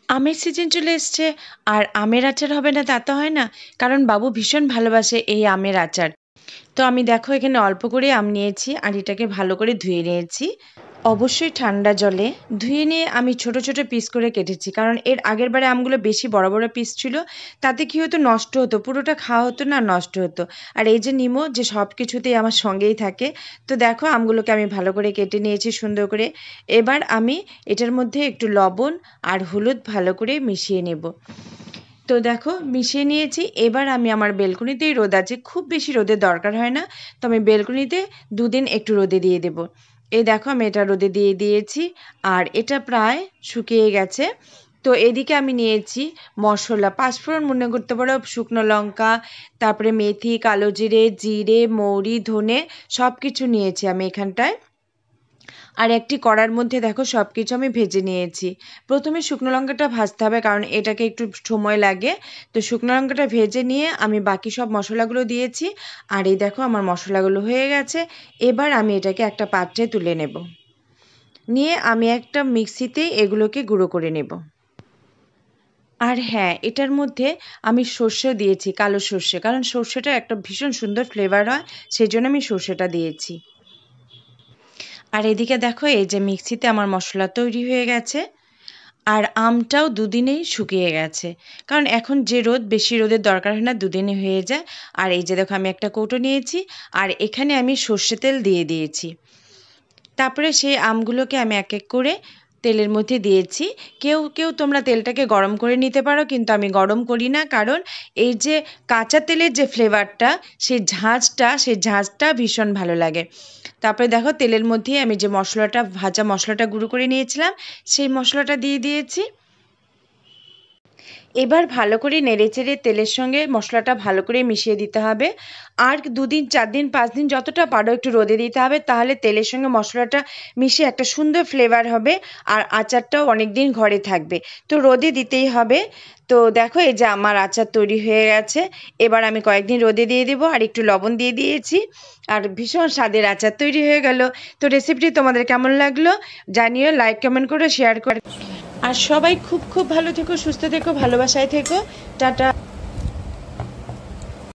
আমের সিজন চলে এসছে, আর আমের আচার হবে না তা তো হয় না, কারণ বাবু ভীষণ ভালোবাসে এই আমের আচার। তো আমি দেখো এখানে অল্প করে আম নিয়েছি আর এটাকে ভালো করে ধুয়ে নিয়েছি, অবশ্যই ঠান্ডা জলে। ধুয়ে নিয়ে আমি ছোট ছোট পিস করে কেটেছি, কারণ এর আগের বারে আমগুলো বেশি বড় বড় পিস ছিল, তাতে কি হতো, নষ্ট হতো, পুরোটা খাওয়া হতো না, নষ্ট হতো। আর এই যে নিমো, যে সব কিছুতেই আমার সঙ্গেই থাকে। তো দেখো আমগুলোকে আমি ভালো করে কেটে নিয়েছি সুন্দর করে। এবার আমি এটার মধ্যে একটু লবণ আর হলুদ ভালো করে মিশিয়ে নেব। তো দেখো মিশিয়ে নিয়েছি। এবার আমি আমার বেলকুনিতেই রোদ আছে, খুব বেশি রোদের দরকার হয় না, তো আমি বেলকুনিতে দুদিন একটু রোদে দিয়ে দেব। এই দেখো আমি এটা রোদে দিয়ে দিয়েছি, আর এটা প্রায় শুকিয়ে গেছে। তো এদিকে আমি নিয়েছি মশলা, পাঁচফোড়ন মনে করতে পারো, শুকনো লঙ্কা, তারপরে মেথি, কালো জিরে, জিরে, মৌরি, ধনে, সব কিছু নিয়েছি আমি এখানটায়। আর একটি কড়ার মধ্যে দেখো সব কিছু আমি ভেজে নিয়েছি। প্রথমে শুকনো লঙ্কাটা ভাজতে হবে, কারণ এটাকে একটু সময় লাগে। তো শুকনো লঙ্কাটা ভেজে নিয়ে আমি বাকি সব মশলাগুলো দিয়েছি। আর এই দেখো আমার মশলাগুলো হয়ে গেছে। এবার আমি এটাকে একটা পাত্রে তুলে নেব, নিয়ে আমি একটা মিক্সিতে এগুলোকে গুঁড়ো করে নেব। আর হ্যাঁ, এটার মধ্যে আমি সর্ষে দিয়েছি, কালো সর্ষে, কারণ সর্ষেটা একটা ভীষণ সুন্দর ফ্লেভার হয়, সেই জন্য আমি সর্ষেটা দিয়েছি। আর এদিকে দেখো এই যে মিক্সিতে আমার মশলা তৈরি হয়ে গেছে, আর আমটাও দুদিনেই শুকিয়ে গেছে, কারণ এখন যে রোদ, বেশি রোদের দরকার হয় না, দুদিনে হয়ে যায়। আর এই যে দেখো আমি একটা কৌটো নিয়েছি, আর এখানে আমি সর্ষে তেল দিয়ে দিয়েছি। তারপরে সেই আমগুলোকে আমি এক এক করে তেলের মধ্যে দিয়েছি। কেউ কেউ তোমরা তেলটাকে গরম করে নিতে পারো, কিন্তু আমি গরম করি না, কারণ এই যে কাঁচা তেলের যে ফ্লেভারটা, সেই ঝাঁঝটা ভীষণ ভালো লাগে। তারপরে দেখো তেলের মধ্যেই আমি যে মশলাটা, ভাজা মশলাটা গুঁড়ো করে নিয়েছিলাম, সেই মশলাটা দিয়ে দিয়েছি। এবার ভালো করে নেড়েচেড়ে তেলের সঙ্গে মশলাটা ভালো করে মিশিয়ে দিতে হবে। আর ২ দিন ৪ দিন ৫ দিন যতটা পারো একটু রোদে দিতে হবে, তাহলে তেলের সঙ্গে মশলাটা মিশে একটা সুন্দর ফ্লেভার হবে, আর আচারটাও অনেক দিন ঘরে থাকবে। তো রোদে দিতেই হবে। তো দেখো এই যে আমার আচার তৈরি হয়ে গেছে। এবার আমি কয়েকদিন রোদে দিয়ে দেবো, আর একটু লবণ দিয়ে দিয়েছি, আর ভীষণ স্বাদের আচার তৈরি হয়ে গেল। তো রেসিপিটি তোমাদের কেমন লাগলো জানিও, লাইক কমেন্ট করে শেয়ার করে। আর সবাই খুব খুব ভালো থেকো, সুস্থ থেকো, ভালোবাসায় থেকো। টাটা।